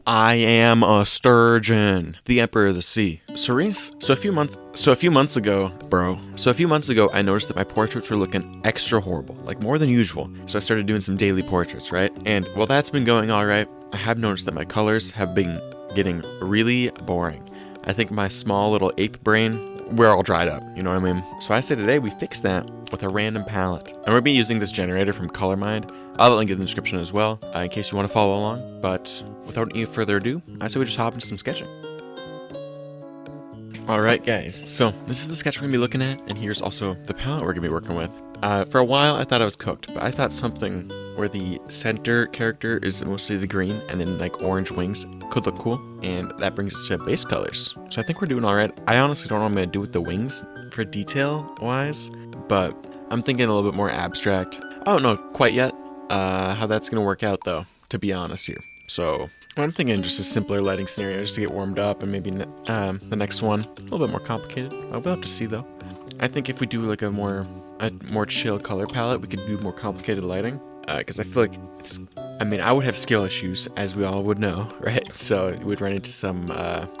I am a sturgeon, the emperor of the sea. Cerise. So a few months ago, I noticed that my portraits were looking extra horrible, like more than usual. So I started doing some daily portraits, right? And while that's been going all right, I have noticed that my colors have been getting really boring. I think my small little ape brain, we're all dried up, you know what I mean? So I say today we fix that with a random palette. And we're going to be using this generator from ColorMind. I'll have a link in the description as well, in case you want to follow along. But without any further ado, I say we just hop into some sketching. Alright guys, so this is the sketch we're going to be looking at, and here's also the palette we're going to be working with. For a while I thought I was cooked, but I thought something where the center character is mostly the green and then like orange wings could look cool, and that brings us to base colors. So I think we're doing alright. I honestly don't know what I'm going to do with the wings for detail wise, but I'm thinking a little bit more abstract. I don't know quite yet how that's going to work out though, to be honest here. So I'm thinking just a simpler lighting scenario just to get warmed up, and maybe the next one a little bit more complicated. We'll have to see though. I think if we do like a more chill color palette, we could do more complicated lighting. Because I feel like I would have skill issues, as we all would know, right? So we'd run into some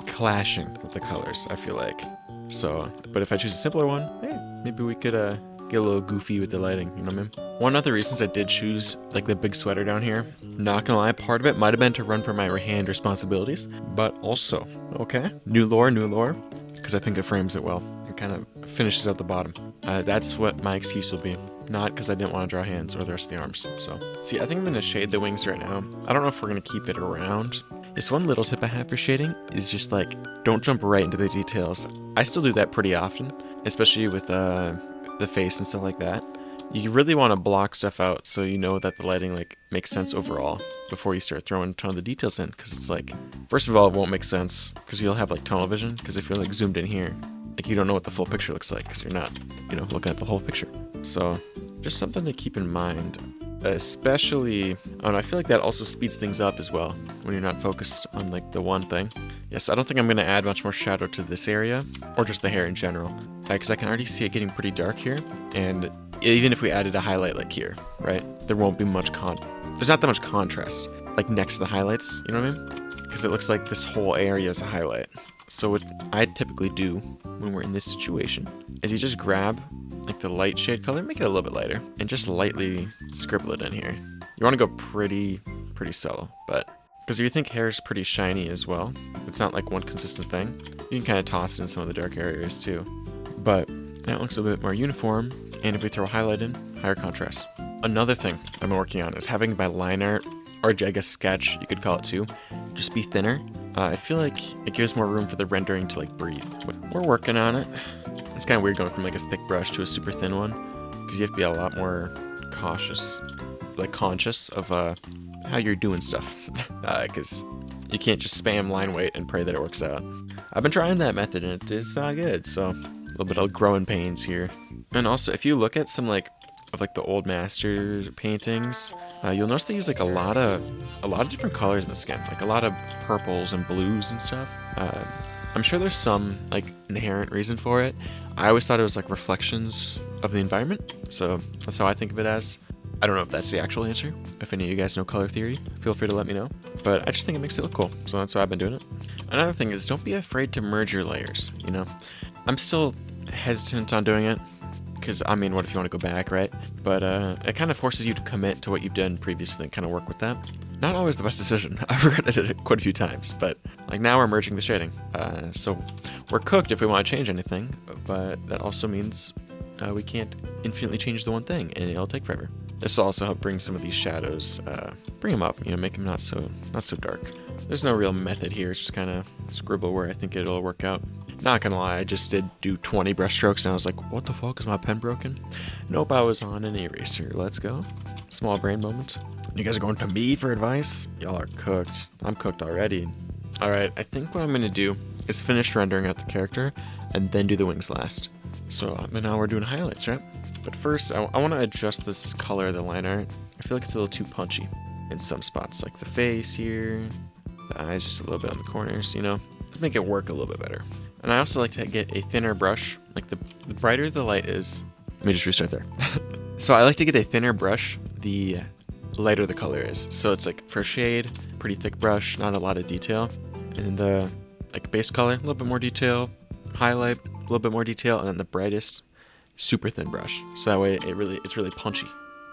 clashing with the colors, I feel like. So, but if I choose a simpler one, hey, maybe we could get a little goofy with the lighting, you know what I mean? One of the reasons I did choose like the big sweater down here, not gonna lie, part of it might have been to run from my hand responsibilities, but also, okay, new lore, because I think it frames it well. It kind of finishes at the bottom. That's what my excuse will be. Not because I didn't want to draw hands or the rest of the arms. So, see, I think I'm going to shade the wings right now. I don't know if we're going to keep it around. This one little tip I have for shading is just like, don't jump right into the details. I still do that pretty often, especially with the face and stuff like that. You really want to block stuff out so you know that the lighting like makes sense overall before you start throwing a ton of the details in. Because it's like, first of all, it won't make sense because you'll have like tunnel vision. Because if you're like zoomed in here, like you don't know what the full picture looks like because you're not, looking at the whole picture. So just something to keep in mind, especially, I feel like that also speeds things up as well when you're not focused on like the one thing. Yes, I don't think I'm going to add much more shadow to this area or just the hair in general, because I can already see it getting pretty dark here. And even if we added a highlight like here, right, there won't be much there's not that much contrast like next to the highlights, you know what I mean? Because it looks like this whole area is a highlight. So what I typically do when we're in this situation is you just grab like the light shade color, make it a little bit lighter, and just lightly scribble it in here. You want to go pretty subtle, but because if you think hair is pretty shiny as well, it's not like one consistent thing, you can kind of toss it in some of the dark areas too. But now it looks a bit more uniform, and if we throw a highlight in, higher contrast. Another thing I've been working on is having my line art, or I guess sketch, you could call it too, just be thinner. I feel like it gives more room for the rendering to like breathe. We're working on it. It's kind of weird going from like a thick brush to a super thin one, because you have to be a lot more conscious of how you're doing stuff, because you can't just spam line weight and pray that it works out. I've been trying that method and it is good, so a little bit of growing pains here. And also, if you look at some of the old master paintings, you'll notice they use like a lot of different colors in the skin, like a lot of purples and blues and stuff. I'm sure there's some like inherent reason for it. I always thought it was like reflections of the environment, so that's how I think of it as. I don't know if that's the actual answer. If any of you guys know color theory, feel free to let me know. But I just think it makes it look cool, so that's why I've been doing it. Another thing is, don't be afraid to merge your layers, I'm still hesitant on doing it, because, what if you want to go back, right? But it kind of forces you to commit to what you've done previously and kind of work with that. Not always the best decision. I've regretted it quite a few times, but like now we're merging the shading. So we're cooked if we want to change anything, but that also means we can't infinitely change the one thing, and it'll take forever. This will also help bring some of these shadows, bring them up, make them not so dark. There's no real method here, it's just kind of scribble where I think it'll work out. Not gonna lie, I just did do 20 brush strokes and I was like, what the fuck, is my pen broken? Nope, I was on an eraser. Let's go. Small brain moment. You guys are going to me for advice? Y'all are cooked. I'm cooked already. Alright, I think what I'm gonna do is finish rendering out the character and then do the wings last. So now we're doing highlights, right? But first, I want to adjust this color of the line art. I feel like it's a little too punchy in some spots, like the face here, the eyes just a little bit on the corners, to make it work a little bit better. And I also like to get a thinner brush. Like the brighter the light is, let me just restart there. So I like to get a thinner brush the lighter the color is. So it's like for shade, pretty thick brush, not a lot of detail. And then the like base color, a little bit more detail, highlight, a little bit more detail, and then the brightest, super thin brush. So that way it's really punchy,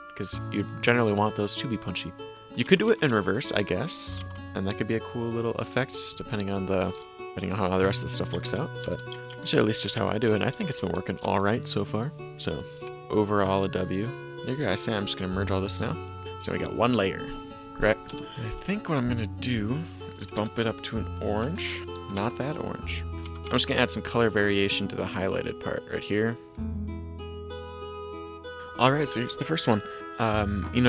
because you generally want those to be punchy. You could do it in reverse, I guess, and that could be a cool little effect depending on how the rest of the stuff works out. But that's at least just how I do it. And I think it's been working all right so far. So overall, a W. There you guys. I'm just gonna merge all this now. So we got one layer. Right. I think what I'm gonna do is bump it up to an orange. Not that orange. I'm just gonna add some color variation to the highlighted part right here. All right, so here's the first one.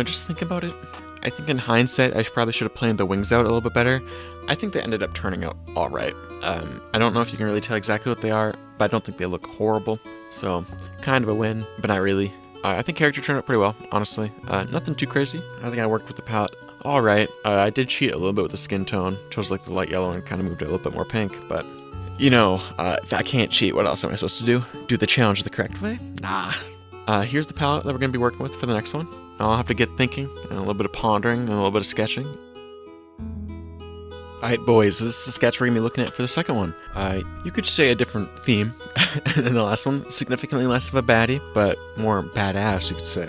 Just think about it. I think in hindsight, I probably should have planned the wings out a little bit better. I think they ended up turning out all right. I don't know if you can really tell exactly what they are, but I don't think they look horrible. So kind of a win, but not really. I think character turned out pretty well, honestly. Nothing too crazy. I think I worked with the palette all right. I did cheat a little bit with the skin tone. Chose like the light yellow and kind of moved it a little bit more pink, but if I can't cheat, what else am I supposed to do? Do the challenge the correct way? Nah. Here's the palette that we're going to be working with for the next one. I'll have to get thinking, and a little bit of pondering, and a little bit of sketching. Alright boys, this is the sketch we're going to be looking at for the second one. You could say a different theme than the last one. Significantly less of a baddie, but more badass, you could say.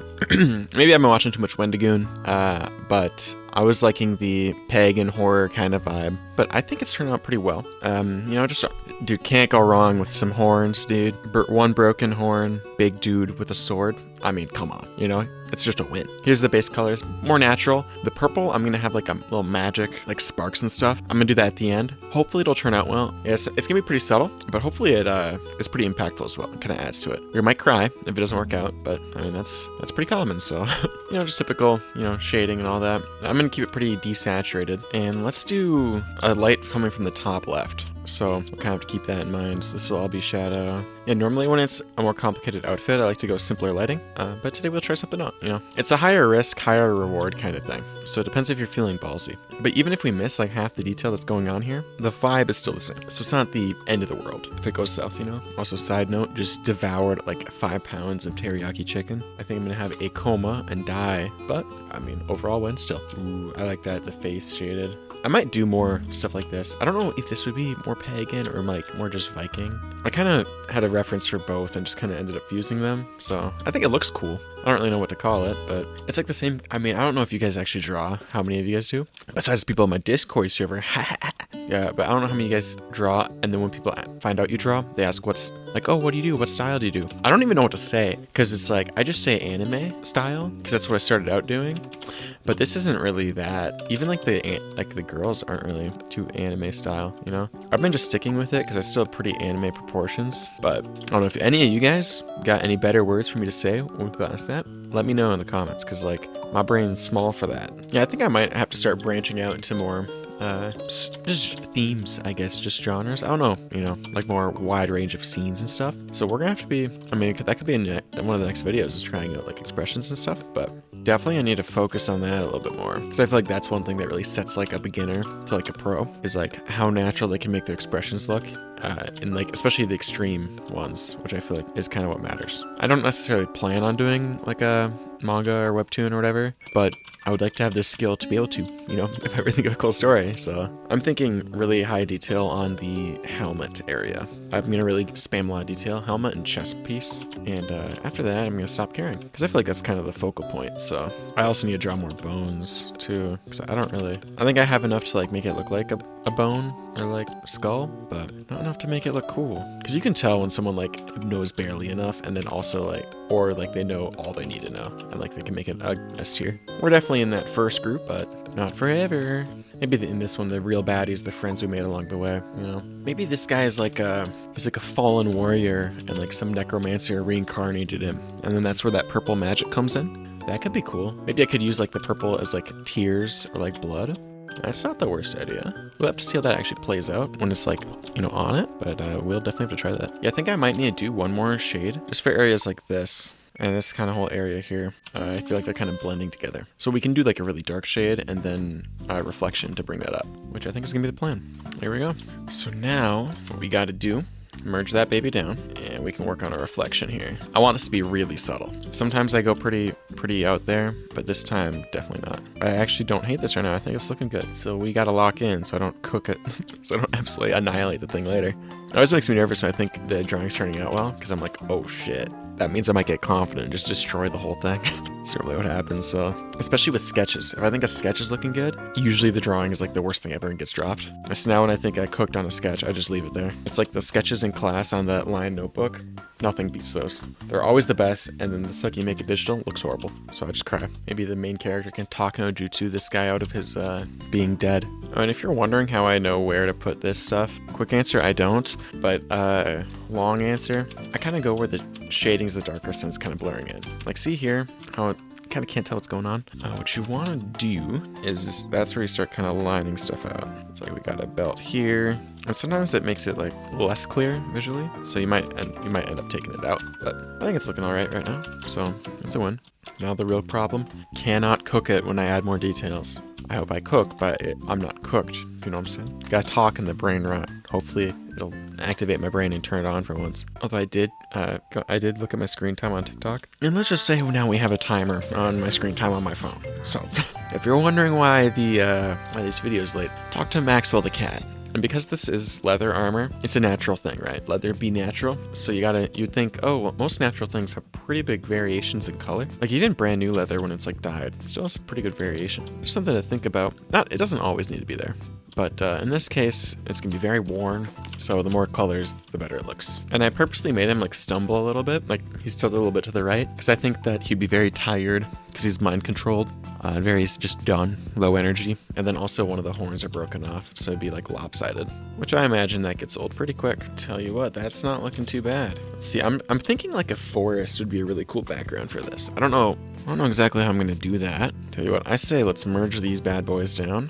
Maybe I've been watching too much Wendigoon, but I was liking the pagan horror kind of vibe. But I think it's turned out pretty well. Dude, can't go wrong with some horns, dude. One broken horn, big dude with a sword. I mean, come on, it's just a win. Here's the base colors, more natural. The purple, I'm gonna have like a little magic, like sparks and stuff. I'm gonna do that at the end. Hopefully it'll turn out well. Yes, it's gonna be pretty subtle, but hopefully it's pretty impactful as well. It kind of adds to it. You might cry if it doesn't work out, but I mean, that's pretty common. So, just typical, shading and all that. I'm gonna keep it pretty desaturated, and let's do a light coming from the top left. So we'll kind of have to keep that in mind. So this will all be shadow. Yeah, normally when it's a more complicated outfit, I like to go simpler lighting. But today we'll try something out, It's a higher risk, higher reward kind of thing. So it depends if you're feeling ballsy. But even if we miss like half the detail that's going on here, the vibe is still the same. So it's not the end of the world if it goes south, Also, side note, just devoured like 5 pounds of teriyaki chicken. I think I'm gonna have a coma and die. But I mean, overall win still. Ooh, I like that, the face shaded. I might do more stuff like this. I don't know if this would be more pagan or like more just Viking. I kind of had a reference for both and just kind of ended up fusing them. So I think it looks cool. I don't really know what to call it, but it's like the same. I mean, I don't know if you guys actually draw. How many of you guys do? Besides the people on my Discord server. Yeah, but I don't know how many of you guys draw. And then when people find out you draw, they ask what's like, oh, what do you do? What style do you do? I don't even know what to say, because it's like, I just say anime style because that's what I started out doing. But this isn't really that. Even like the girls aren't really too anime style, I've been just sticking with it because I still have pretty anime proportions. But I don't know if any of you guys got any better words for me to say when we class that. Let me know in the comments, because like my brain's small for that. Yeah, I think I might have to start branching out into more just themes, I guess, just genres. I don't know, like more wide range of scenes and stuff. So we're gonna have to be, that could be in one of the next videos, is trying out like expressions and stuff, but definitely I need to focus on that a little bit more, because I feel like that's one thing that really sets like a beginner to like a pro, is like how natural they can make their expressions look, and like especially the extreme ones, which I feel like is kind of what matters. I don't necessarily plan on doing like a manga or webtoon or whatever, but I would like to have this skill to be able to, if I really get a cool story. So I'm thinking really high detail on the helmet area. I'm going to really spam a lot of detail, helmet and chest piece. And after that, I'm going to stop caring, because I feel like that's kind of the focal point. So I also need to draw more bones too, because I think I have enough to like make it look like a bone or like a skull, but not enough to make it look cool. Because you can tell when someone like knows barely enough, and then also like, or like they know all they need to know, and like they can make it a S tier. We're definitely in that first group, but not forever. Maybe in this one, the real baddies, the friends we made along the way, Maybe this guy is like a fallen warrior, and like some necromancer reincarnated him, and then that's where that purple magic comes in. That could be cool. Maybe I could use like the purple as like tears or like blood. That's not the worst idea. We'll have to see how that actually plays out when it's like, on it, but we'll definitely have to try that. Yeah, I think I might need to do one more shade just for areas like this. And this kind of whole area here, I feel like they're kind of blending together. So we can do like a really dark shade and then reflection to bring that up, which I think is gonna be the plan. Here we go. So now what we gotta do merge that baby down, and we can work on a reflection here. I want this to be really subtle. Sometimes I go pretty out there, but this time definitely not. I actually don't hate this right now. I think it's looking good. So we gotta lock in so I don't cook it, so I don't absolutely annihilate the thing later. It always makes me nervous when I think the drawing's turning out well, because I'm like, oh shit. That means I might get confident and just destroy the whole thing. That's normally what happens, so. Especially with sketches. If I think a sketch is looking good, usually the drawing is like the worst thing ever and gets dropped. So now when I think I cooked on a sketch, I just leave it there. It's like the sketches in class on that line notebook. Nothing beats those. They're always the best, and then the second you make it digital, it looks horrible. So I just cry. Maybe the main character can talk no jutsu this guy out of his being dead. Oh, and if you're wondering how I know where to put this stuff, quick answer, I don't. But long answer, I kind of go where the shading's the darkest and it's kind of blurring in. Like, see here how it kind of can't tell what's going on? What you want to do is, that's where you start kind of lining stuff out. It's like we got a belt here, and sometimes it makes it like less clear visually, so you might end up taking it out, but I think it's looking all right now, so it's a win. Now the real problem, cannot cook it when I add more details. I hope I cook, but I'm not cooked, you know what I'm saying? Gotta talk in the brain rot. Hopefully it'll activate my brain and turn it on for once. Although I did look at my screen time on TikTok, and let's just say now we have a timer on my screen time on my phone. So if you're wondering why why this video is late, talk to Maxwell the cat. And because this is leather armor, it's a natural thing, right? Leather be natural. So you'd think, oh, well, most natural things have pretty big variations in color. Like even brand new leather when it's like dyed, still has a pretty good variation. There's something to think about. It doesn't always need to be there. But in this case, it's gonna be very worn. So the more colors, the better it looks. And I purposely made him like stumble a little bit. Like he's tilted a little bit to the right, because I think that he'd be very tired because he's mind controlled. Very just done, low energy. And then also one of the horns are broken off, so it'd be like lopsided, which I imagine that gets old pretty quick. Tell you what, that's not looking too bad. Let's see, I'm thinking like a forest would be a really cool background for this. I don't know exactly how I'm gonna do that. Tell you what, I say let's merge these bad boys down.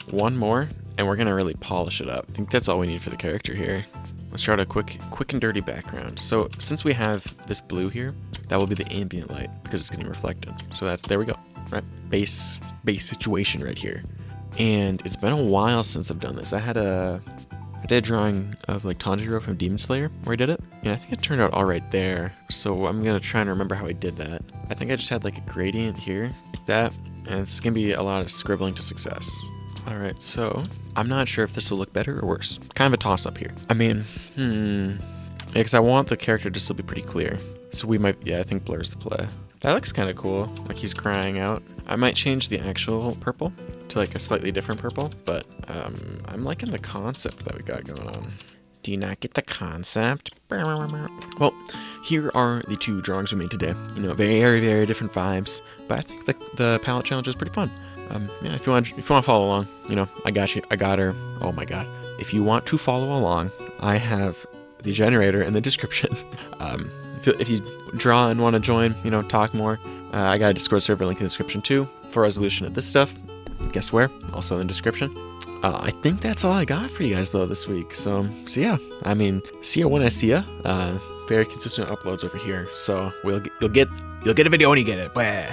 One more, and we're gonna really polish it up. I think that's all we need for the character here. Let's try out a quick and dirty background. So since we have this blue here, that will be the ambient light because it's getting reflected. So there we go. Right, base situation right here. And it's been a while since I've done this. I did a drawing of like Tanjiro from Demon Slayer where I did it, and I think it turned out all right there. So I'm gonna try and remember how I did that. I think I just had like a gradient here, and it's gonna be a lot of scribbling to success. All right, so I'm not sure if this will look better or worse. Kind of a toss up here. I mean, because I want the character to still be pretty clear. So we might, I think blur's the play. That looks kind of cool, like he's crying out. I might change the actual purple to like a slightly different purple, but I'm liking the concept that we got going on. Do you not get the concept? Well, here are the two drawings we made today. You know, very, very different vibes, but I think the palette challenge is pretty fun. Yeah, if you want to follow along, you know, I got you. I got her. Oh my god. If you want to follow along, I have the generator in the description. If you draw and want to join, you know, talk more, I got a Discord server link in the description too for resolution of this stuff. Guess where? Also in the description. I think that's all I got for you guys though this week. So yeah, I mean, see ya when I see ya. Very consistent uploads over here. So you'll get a video when you get it. Blah.